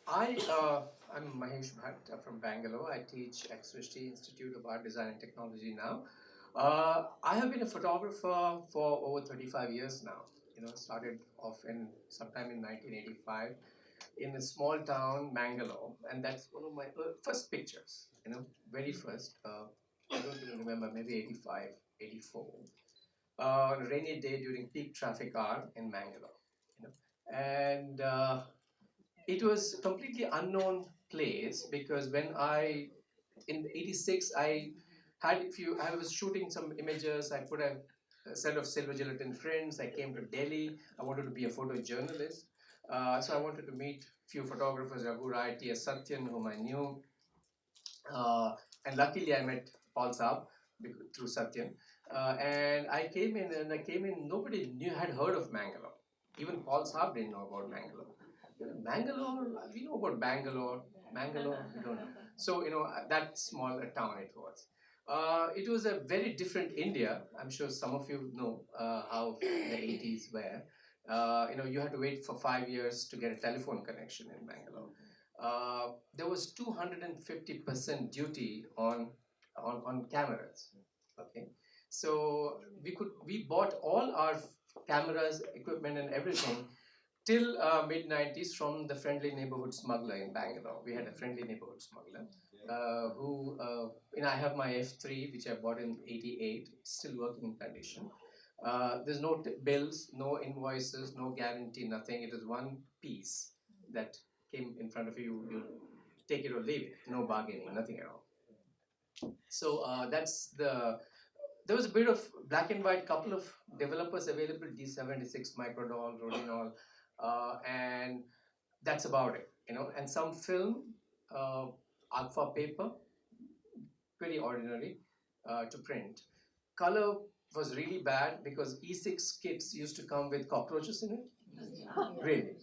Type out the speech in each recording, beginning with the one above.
I'm Mahesh Bhat from Bangalore. I teach at Srishti Institute of Art, Design and Technology now. I have been a photographer for over 35 years now. Started off in sometime in 1985 in a small town, Bangalore, and that's one of my first pictures. Very first. I don't even remember, maybe 85, 84. On a rainy day during peak traffic hour in Bangalore. You know, and it was completely unknown place because when I in '86 I was shooting some images. I put a set of silver gelatin prints. I came to Delhi. I wanted to be a photojournalist. So I wanted to meet few photographers, Raghu Rai, T.S. Satyan, whom I knew, and luckily I met Paul Saab through Satyan. And I came in, nobody had heard of Mangalore. Even Paul Saab didn't know about Mangalore. Bangalore, we know about Bangalore. Bangalore, we don't know. So, that small a town it was. It was a very different India. I'm sure some of you know how the 80s were. You had to wait for 5 years to get a telephone connection in Bangalore. There was 250% duty on cameras. Okay, so we bought all our cameras, equipment, and everything till mid 90s from the friendly neighborhood smuggler in Bangalore. We had a friendly neighborhood smuggler who, I have my F3, which I bought in '88, still working in condition. There's no bills, no invoices, no guarantee, nothing. It is one piece that came in front of you. You take it or leave it. No bargaining, nothing at all. So that's there was a bit of black and white, couple of developers available, D76, Microdol, Rodinol, and that's about it. And some film, alpha paper, pretty ordinary to print. Color was really bad because E6 kits used to come with cockroaches in it. Really?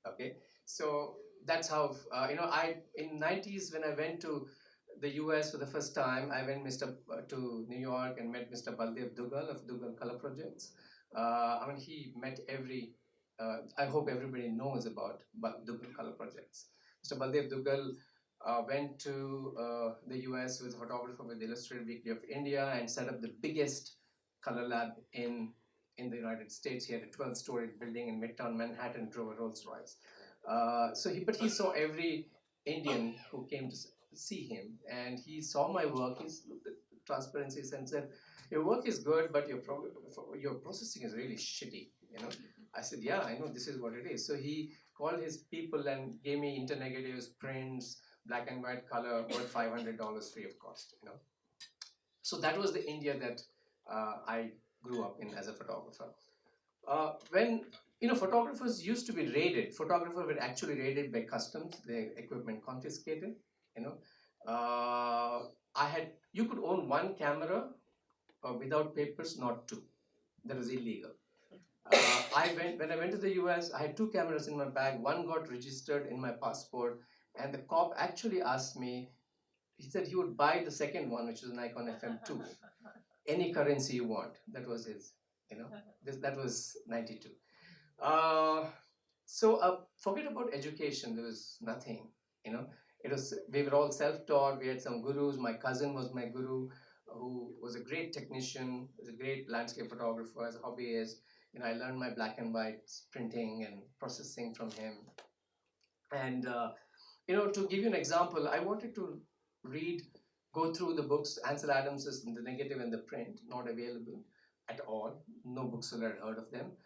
Okay. So that's how I in '90s when I went to the US for the first time, I went to New York and met Mr. Baldev Dugal of Dugal Color Projects. He met every. I hope everybody knows about Dugal Color Projects. Mr. Baldev Dugal went to the US with a photographer with the Illustrated Weekly of India and set up the biggest color lab in the United States. He had a 12-story building in Midtown Manhattan, drove a Rolls Royce. But he saw every Indian who came to see him, and he saw my work. He looked at the transparencies and said, "Your work is good, but your processing is really shitty." I said, "Yeah, I know this is what it is." So he called his people and gave me internegatives, prints, black and white color, worth $500 free of cost. So that was the India that I grew up in as a photographer. When photographers used to be raided, photographers were actually raided by customs, their equipment confiscated. You know, you could own one camera without papers, not two. That was illegal. When I went to the US. I had two cameras in my bag. One got registered in my passport, and the cop actually asked me. He said he would buy the second one, which was an Nikon FM2, any currency you want. That was his. That was '92. Forget about education. There was nothing. You know, we were all self-taught. We had some gurus. My cousin was my guru, who was a great technician, was a great landscape photographer as a hobbyist. I learned my black and white printing and processing from him. And to give you an example, I wanted to go through the books. Ansel Adams is in the negative and the print, not available at all. No bookseller had heard of them.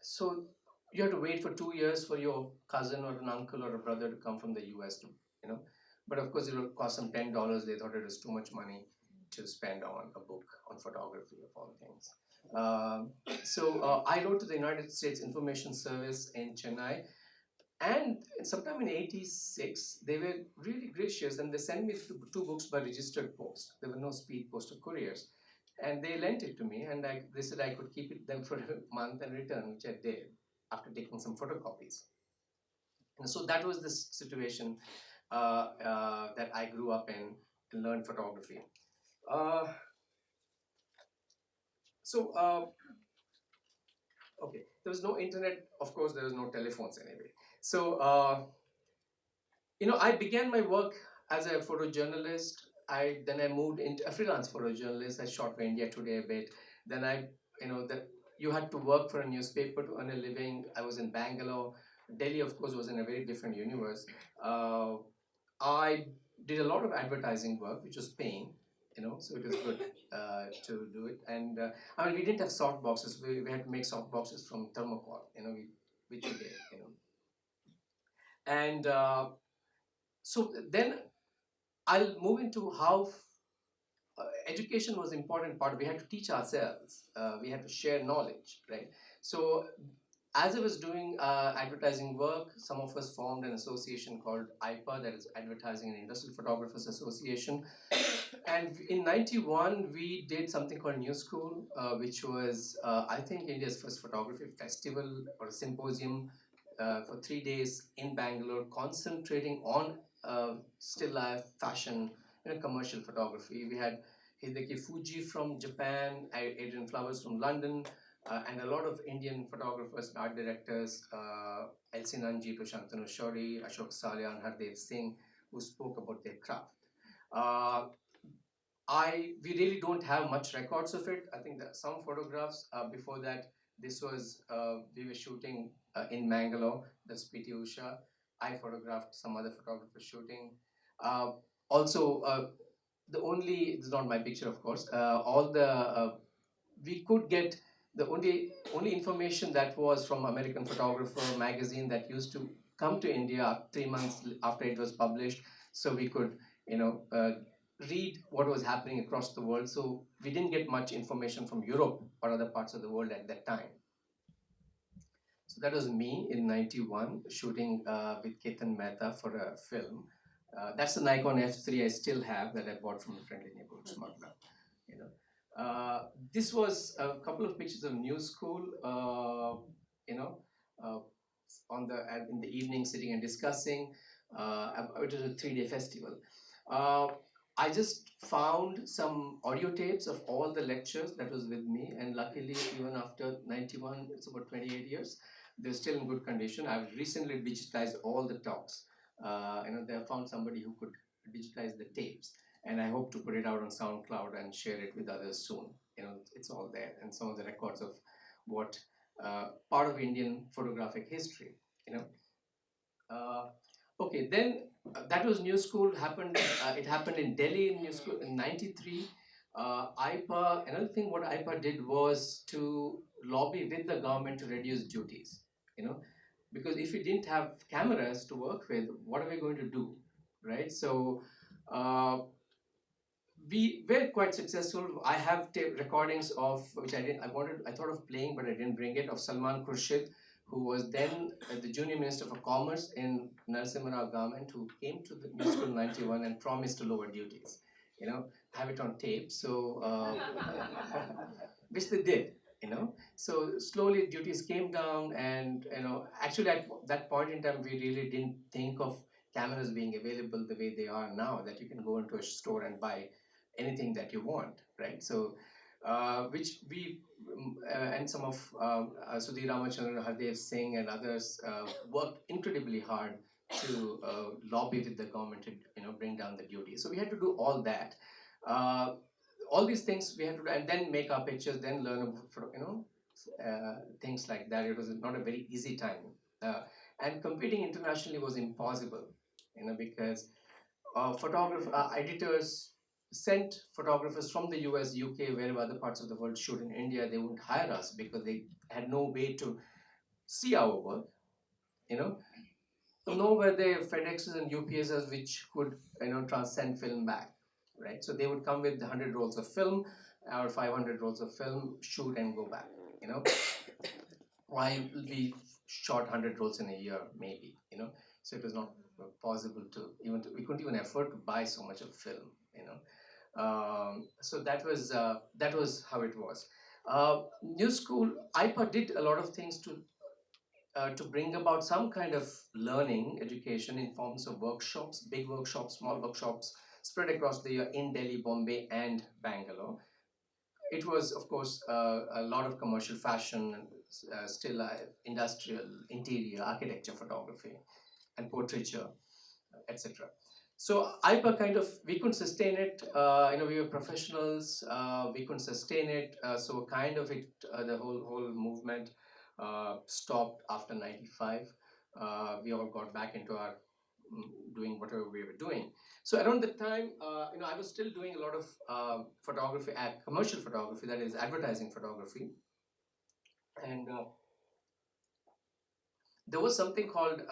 So you have to wait for 2 years for your cousin or an uncle or a brother to come from the US But of course, it will cost them $10. They thought it was too much money to spend on a book on photography of all things. I wrote to the United States Information Service in Chennai, and sometime in '86, they were really gracious and they sent me two books by registered post. There were no speed post or couriers. And they lent it to me, and they said I could keep it them for a month and return, which I did after taking some photocopies. And so that was the situation that I grew up in and learned photography. Uh, so, okay, there was no internet, of course, there was no telephones anyway. So, I began my work as a photojournalist. I moved into a freelance photojournalist. I shot for India Today a bit. Then that you had to work for a newspaper to earn a living. I was in Bangalore. Delhi, of course, was in a very different universe. Uh, I did a lot of advertising work, which was paying. So it was good to do it. And I mean, we didn't have soft boxes. We had to make soft boxes from thermocol. Which we did. And so then I'll move into how education was an important part. We had to teach ourselves. We had to share knowledge, right? So as I was doing advertising work, some of us formed an association called IPA, that is Advertising and Industrial Photographers Association. And in 91, we did something called New School, which was, I think, India's first photography festival or symposium for 3 days in Bangalore, concentrating on still life, fashion, commercial photography. We had Hideki Fuji from Japan, Adrian Flowers from London, and a lot of Indian photographers and art directors, Elsie Nanji, Prashantanu Shori, Ashok Salia, and Hardev Singh, who spoke about their craft. Uh, we really don't have much records of it. I think that some photographs before that. This was we were shooting in Mangalore. That's PT Usha. I photographed some other photographers shooting. Uh, Also, the only it's not my picture, of course. All the we could get the only information that was from American Photographer magazine that used to come to India 3 months after it was published, so we could read what was happening across the world. So we didn't get much information from Europe or other parts of the world at that time. So that was me in '91 shooting with Ketan Mehta for a film. That's the Nikon F3 I still have that I bought from a friendly neighborhood smuggler. You know, this was a couple of pictures of New School. You know, uh, in the evening, sitting and discussing. It was a 3-day festival. Uh, I just found some audio tapes of all the lectures that was with me, and luckily, even after '91, it's about 28 years, they're still in good condition. I've recently digitized all the talks. They have found somebody who could digitize the tapes, and I hope to put it out on SoundCloud and share it with others soon. It's all there, and some of the records of what part of Indian photographic history. You know, uh, okay, then that was New School happened. It happened in Delhi in New School in '93. IPA. Another thing, what IPA did was to lobby with the government to reduce duties. You know, because if we didn't have cameras to work with, what are we going to do, right? So. We were quite successful. I have recordings of which I thought of playing, but I didn't bring it. Of Salman Khurshid, who was then the junior minister for commerce in Narasimha Rao government, who came to the New School '91 and promised to lower duties. Have it on tape. So, which they did. So slowly duties came down, and actually at that point in time, we really didn't think of cameras being available the way they are now. That you can go into a store and buy anything that you want, right? So, which we and some of Sudhir Ramachandran, Hardev Singh, and others worked incredibly hard to lobby with the government to bring down the duty. So we had to do all that. Uh, all these things we had to do, and then make our pictures, then learn about things like that. It was not a very easy time, and competing internationally was impossible, because editors sent photographers from the US, UK, wherever other parts of the world shoot in India. They wouldn't hire us because they had no way to see our work, you know, know where the FedExes and UPSs which could, transcend film back, right? So they would come with 100 rolls of film or 500 rolls of film, shoot and go back, you know. While we shot 100 rolls in a year, maybe, so it was not possible we couldn't even afford to buy so much of film, so that was how it was. New School, IPA did a lot of things to bring about some kind of learning education in forms of workshops, big workshops, small workshops, spread across the year in Delhi, Bombay, and Bangalore. It was, of course, a lot of commercial fashion, still industrial, interior, architecture photography, and portraiture. etc. So IPA kind of, we couldn't sustain it. We were professionals. We couldn't sustain it. So kind of it, the whole movement stopped after '95. We all got back into our doing whatever we were doing. So around the time, I was still doing a lot of photography, commercial photography, that is advertising photography, and there was something called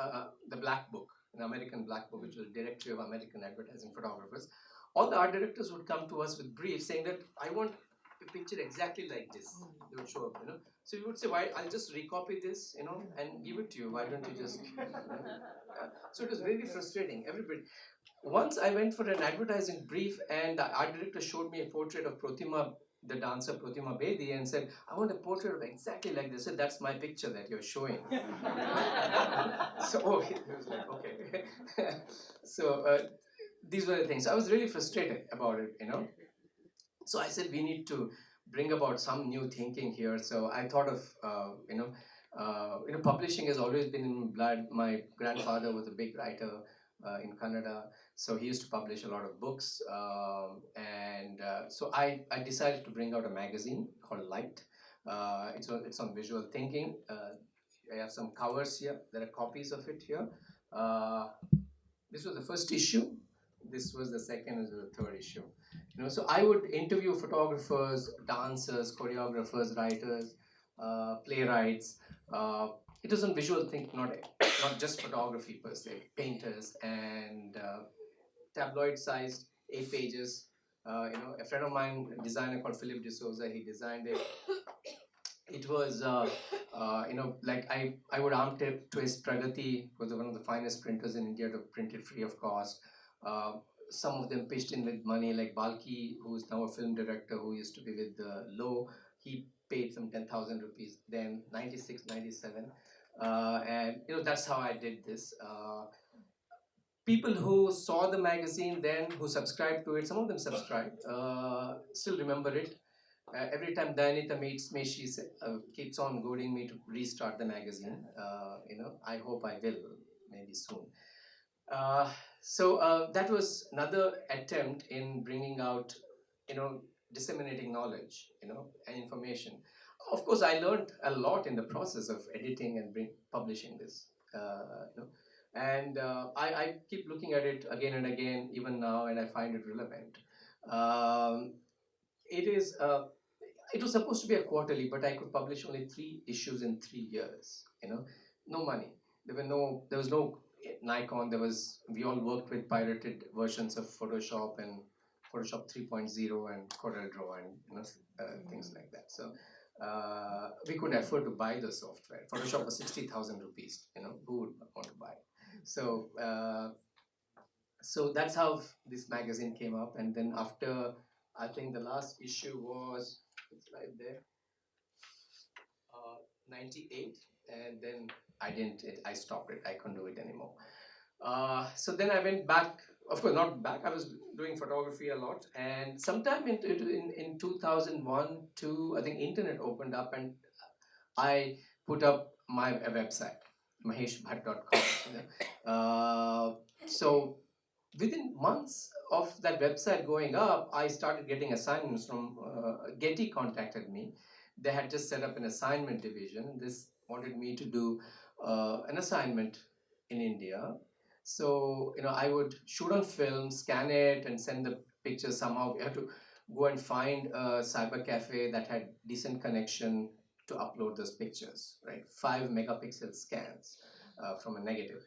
the Black Book, an American Black Book, which was a directory of American advertising photographers. All the art directors would come to us with briefs saying that I want a picture exactly like this. They would show up. So we would say, why? I'll just recopy this, and give it to you. Why don't you just? So it was really frustrating. Everybody. Once I went for an advertising brief, and the art director showed me a portrait of Protima, the dancer Protima Bedi, and said, I want a portrait of exactly like this. I said, that's my picture that you're showing. So, he was like, okay. So, these were the things. I was really frustrated about it. So I said, we need to bring about some new thinking here. So I thought of, publishing has always been in blood. My grandfather was a big writer in Kannada, so he used to publish a lot of books. So I decided to bring out a magazine called Light. It's on visual thinking. I have some covers here. There are copies of it here. Uh, this was the first issue. This was the second. This was the third issue. So I would interview photographers, dancers, choreographers, writers, playwrights. It was on visual think, not just photography per se. Painters and tabloid-sized 8 pages. A friend of mine, a designer called Philip D'Souza, he designed it. It was, like I would arm twist Pragati, was one of the finest printers in India, to print it free of cost. Some of them pitched in with money, like Balki, who's now a film director who used to be with Low. He paid some 10,000 rupees then, 96, 97. And that's how I did this. People who saw the magazine then, who subscribed to it, some of them subscribed, still remember it. Every time Dayanita meets me, she keeps on goading me to restart the magazine. I hope I will, maybe soon. That was another attempt in bringing out, disseminating knowledge, and information. Of course, I learned a lot in the process of editing and publishing this. And I keep looking at it again and again, even now, and I find it relevant. Um, it is. It was supposed to be a quarterly, but I could publish only 3 issues in 3 years. No money. There was no Nikon. We all worked with pirated versions of Photoshop and Photoshop 3.0 and CorelDRAW and things like that. So we couldn't afford to buy the software. Photoshop was 60,000 rupees. Who would want to buy? So so that's how this magazine came up. And then after, I think the last issue was, it's right there, 98, and then I stopped it. I couldn't do it anymore. So then I went back. Of course, not back. I was doing photography a lot, and sometime in 2001, 2, I think internet opened up, and I put up my website, maheshbhat.com. So within months of that website going up, I started getting assignments from Getty contacted me. They had just set up an assignment division. This wanted me to do an assignment in India. So I would shoot on film, scan it, and send the pictures somehow. We had to go and find a cyber cafe that had decent connection to upload those pictures, right? 5 megapixel scans from a negative.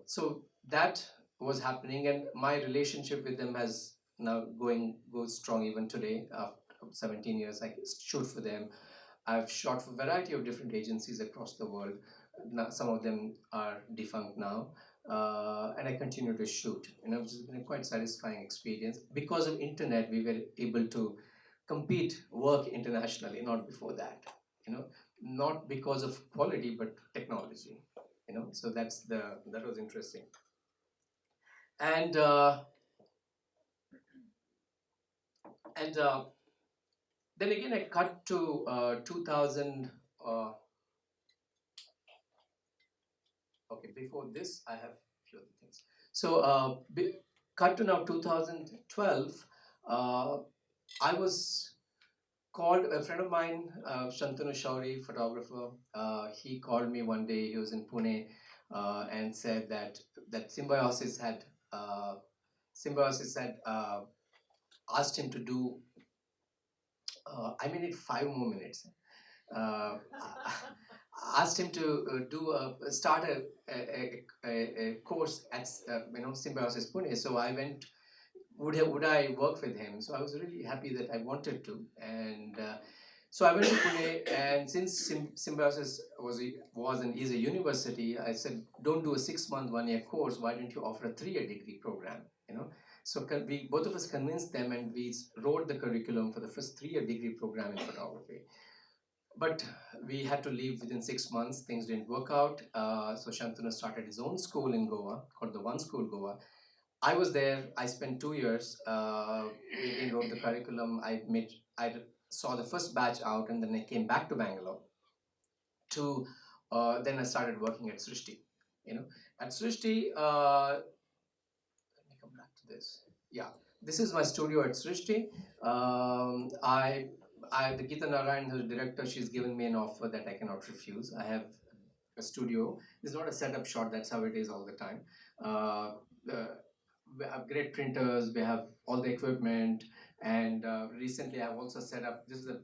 So that was happening, and my relationship with them has now goes strong even today. After 17 years, I shoot for them. I've shot for a variety of different agencies across the world. Now, some of them are defunct now, and I continue to shoot. Which has been a quite satisfying experience. Because of internet, we were able to compete, work internationally. Not before that, not because of quality, but technology. So that was interesting. And and then again, I cut to 2000. Okay, before this, I have few other things. So, cut to now 2012, uh, I was called a friend of mine, Shantanu Shauri, photographer. He called me one day. He was in Pune, and said that uh, Symbiosis had asked him to do. I mean, it 5 more minutes. Uh, asked him to start a course at Symbiosis Pune. So I went. Would I work with him? So I was really happy that I wanted to, and so I went to Pune. And since Symbiosis was and is a university, I said, don't do a 6 month 1 year course. Why don't you offer a 3 year degree program? So we both of us convinced them, and we wrote the curriculum for the first 3 year degree program in photography. But we had to leave within 6 months. Things didn't work out. So Shantanu started his own school in Goa called the One School Goa. I was there. I spent 2 years. We wrote the curriculum. I saw the first batch out, and then I came back to Bangalore. To Then I started working at Srishti. You know, at Srishti. Let me come back to this. Yeah, this is my studio at Srishti. The Geeta Narayan, the director, she's given me an offer that I cannot refuse. I have a studio. It's not a setup shot. That's how it is all the time. Uh, we have great printers. We have all the equipment, and recently I've also set up. This is a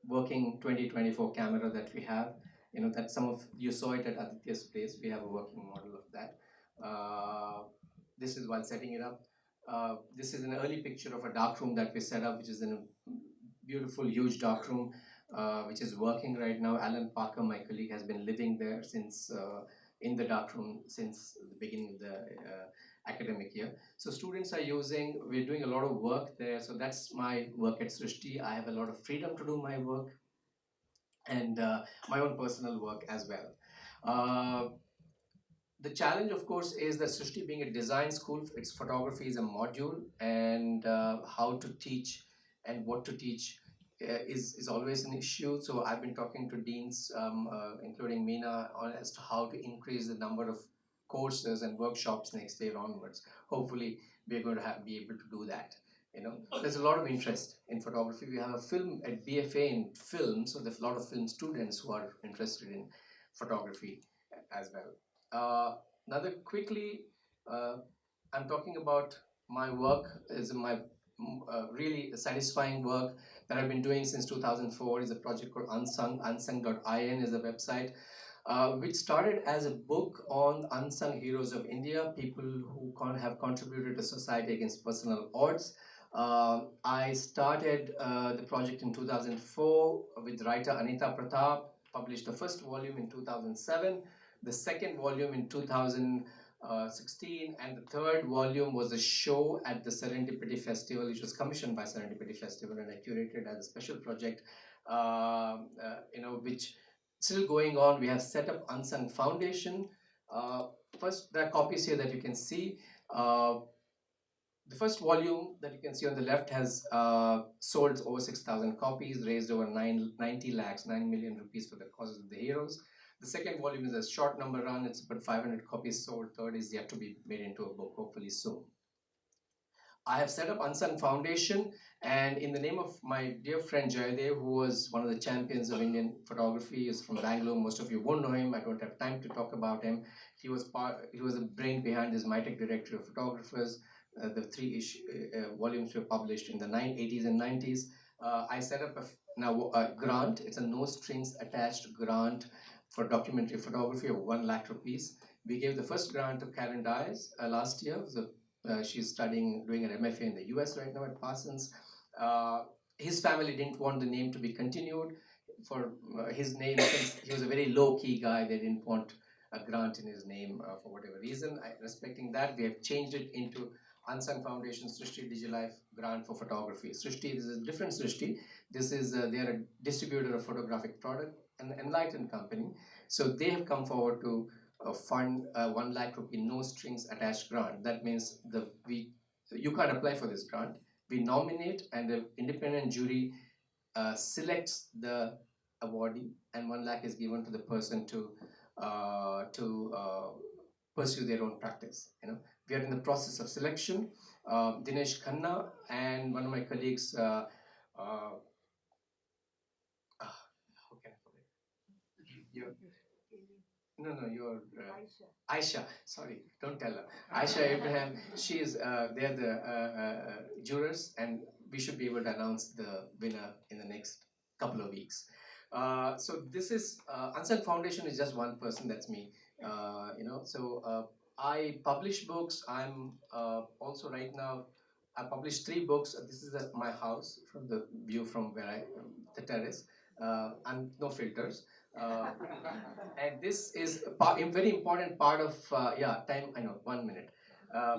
working 2024 camera that we have. That some of you saw it at Aditya's place. We have a working model of that. This is while setting it up. This is an early picture of a dark room that we set up, which is in a beautiful, huge dark room, which is working right now. Alan Parker, my colleague, has been living there since in the dark room since the beginning of the academic year. So students are using. We're doing a lot of work there. So that's my work at Srishti. I have a lot of freedom to do my work and my own personal work as well. Uh, the challenge, of course, is that Srishti being a design school, its photography is a module, and how to teach and what to teach is always an issue. So I've been talking to deans, including Meena, on as to how to increase the number of courses and workshops next year onwards. Hopefully, we're going to be able to do that. There's a lot of interest in photography. We have a film at BFA in film, so there's a lot of film students who are interested in photography as well. Another quickly, uh, I'm talking about my work is my really satisfying work that I've been doing since 2004 is a project called Unsung. Unsung.in is a website which started as a book on unsung heroes of India, people who have contributed to society against personal odds. I started the project in 2004 with writer Anita Pratap, published the first volume in 2007, the second volume in 2016, and the third volume was a show at the Serendipity Festival, which was commissioned by Serendipity Festival, and I curated as a special project, which still going on. We have set up Unsung Foundation. First, there are copies here that you can see. The first volume that you can see on the left has sold over 6,000 copies, raised over 90 lakhs, 9 million rupees for the causes of the heroes. The second volume is a short number run. It's about 500 copies sold. Third is yet to be made into a book, hopefully soon. I have set up Unsung Foundation, and in the name of my dear friend Jayadev, who was one of the champions of Indian photography, is from Bangalore. Most of you won't know him. I don't have time to talk about him. He was the brain behind this MITEC Directory of Photographers. The volumes were published in the 80s and 90s. I set up a grant. It's a no strings attached grant for documentary photography of 1 lakh rupees. We gave the first grant to Karen Dyes last year. It was she's studying, doing an MFA in the US right now at Parsons. His family didn't want the name to be continued for his name, since he was a very low-key guy. They didn't want a grant in his name for whatever reason. Respecting that, we have changed it into Unsung Foundation Srishti DigiLife Grant for Photography. Srishti, this is a different Srishti. This is, they're a distributor of photographic product, an enlightened company. So they have come forward to fund 1 lakh rupee no strings attached grant. That means you can't apply for this grant. We nominate, and the independent jury selects the awardee, and 1 lakh is given to the person to pursue their own practice. We are in the process of selection. Dinesh Khanna and one of my colleagues, how can I forget? Your, no, your Aisha, sorry, don't tell her. Aisha Abraham, she is, they're the jurors, and we should be able to announce the winner in the next couple of weeks. So this is, Unsung Foundation is just one person, that's me. I publish books. I'm also right now, I published 3 books. This is my house from the view from where the terrace, and no filters. Uh, and this is a very important part of time. I know, 1 minute.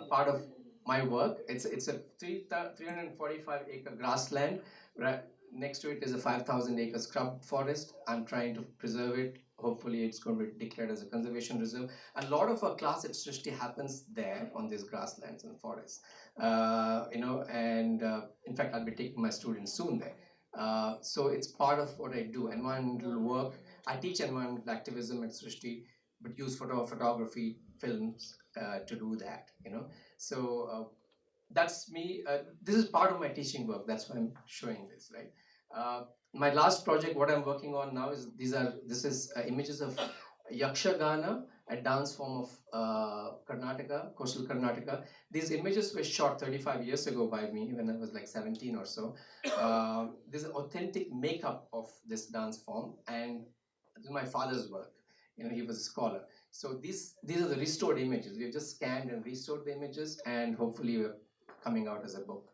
Part of my work. It's a 345-acre grassland. Right next to it is a 5,000-acre scrub forest. I'm trying to preserve it. Hopefully, it's going to be declared as a conservation reserve. A lot of our class at Srishti happens there on these grasslands and forests. In fact, I'll be taking my students soon there. So it's part of what I do. Environmental work. I teach environmental activism at Srishti, but use photography, films to do that. That's me. This is part of my teaching work. That's why I'm showing this, right? My last project, what I'm working on now is this is images of Yakshagana, a dance form of Karnataka, coastal Karnataka. These images were shot 35 years ago by me when I was like 17 or so. This is authentic makeup of this dance form, and this is my father's work. He was a scholar. So these are the restored images. We've just scanned and restored the images, and hopefully we're coming out as a book.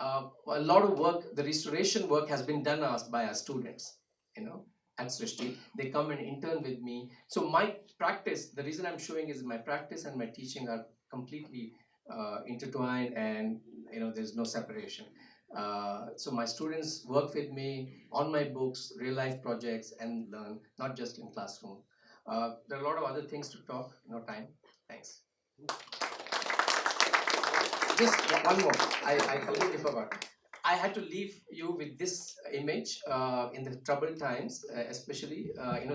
A lot of work, the restoration work has been done by our students, at Srishti. They come and intern with me. So my practice, the reason I'm showing is my practice and my teaching are completely intertwined, and there's no separation. So my students work with me on my books, real life projects, and learn, not just in classroom. There are a lot of other things to talk, no time. Thanks. Just one more. I completely forgot. I had to leave you with this image in the troubled times, especially.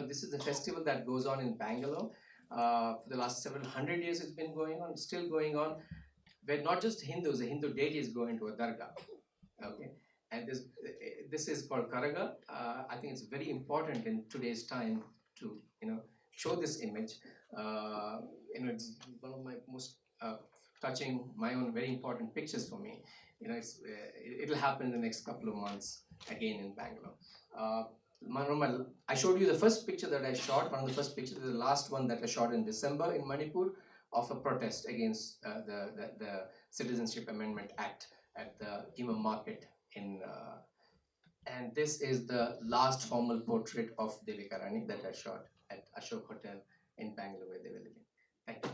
This is the festival that goes on in Bangalore. For the last several hundred years, it's been going on, still going on. Where not just Hindus, the Hindu deities go into a dargah. Okay, and this is called Karaga. I think it's very important in today's time to show this image. It's one of my most touching, my own very important pictures for me. It'll happen in the next couple of months again in Bangalore. I showed you the first picture that I shot. One of the first pictures, the last one that I shot in December in Manipur, of a protest against the Citizenship Amendment Act at the Cutmm market and this is the last formal portrait of Devika Rani that I shot at Ashok Hotel in Bangalore where they were living. Thank you.